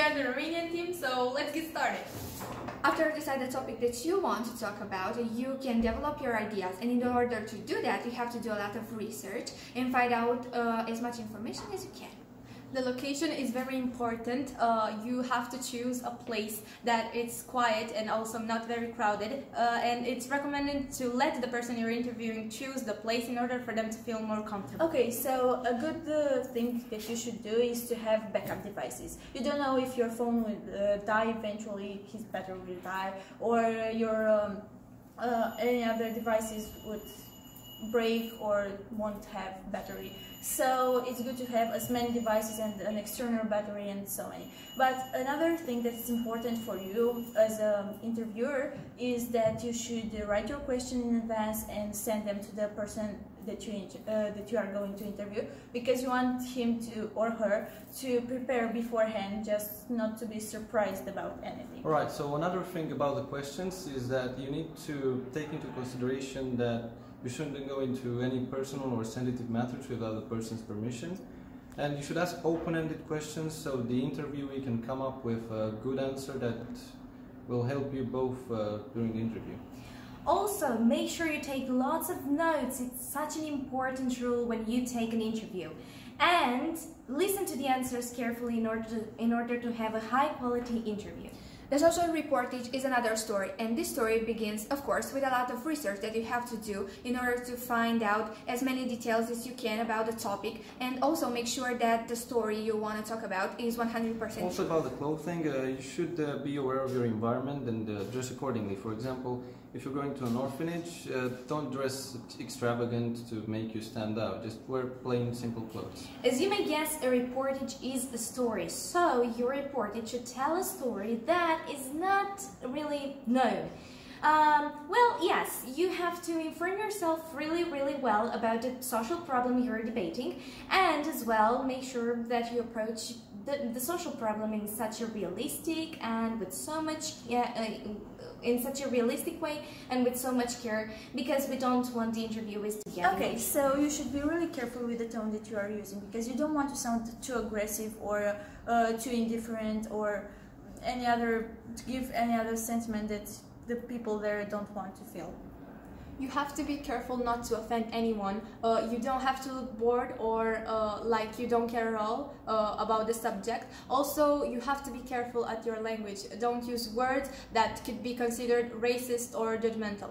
are the Romanian team, so let's get started. After deciding the topic that you want to talk about, you can develop your ideas, and in order to do that, you have to do a lot of research and find out as much information as you can. The location is very important. You have to choose a place that is quiet and also not very crowded, and it's recommended to let the person you're interviewing choose the place in order for them to feel more comfortable. Okay, so a good thing that you should do is to have backup devices. You don't know if your phone will die eventually, his battery will die, or your any other devices would break or won't have battery. So it's good to have as many devices and an external battery and so many. But another thing that's important for you as an interviewer is that you should write your question in advance and send them to the person that you are going to interview, because you want him to or her to prepare beforehand, just not to be surprised about anything. Alright, so another thing about the questions is that you need to take into consideration that you shouldn't go into any personal or sensitive matters without the person's permission. And you should ask open-ended questions so the interviewee can come up with a good answer that will help you both during the interview. Also, make sure you take lots of notes. It's such an important rule when you take an interview. And listen to the answers carefully in order to have a high-quality interview. The social reportage is another story, and this story begins, of course, with a lot of research that you have to do in order to find out as many details as you can about the topic, and also make sure that the story you want to talk about is 100% Also about the clothing, you should be aware of your environment and dress accordingly. For example, if you're going to an orphanage, don't dress extravagant to make you stand out. Just wear plain, simple clothes. As you may guess, a reportage is a story, so your reportage should tell a story that is not really known. Well, yes, you have to inform yourself really well about the social problem you're debating, and as well make sure that you approach the social problem in such a realistic and with so much in such a realistic way and with so much care, because we don't want the interviewees to get Okay, so you should be really careful with the tone that you are using, because you don't want to sound too aggressive or too indifferent or to give any other sentiment that the people there don't want to feel. You have to be careful not to offend anyone. You don't have to look bored or like you don't care at all about the subject. Also, you have to be careful at your language. Don't use words that could be considered racist or judgmental.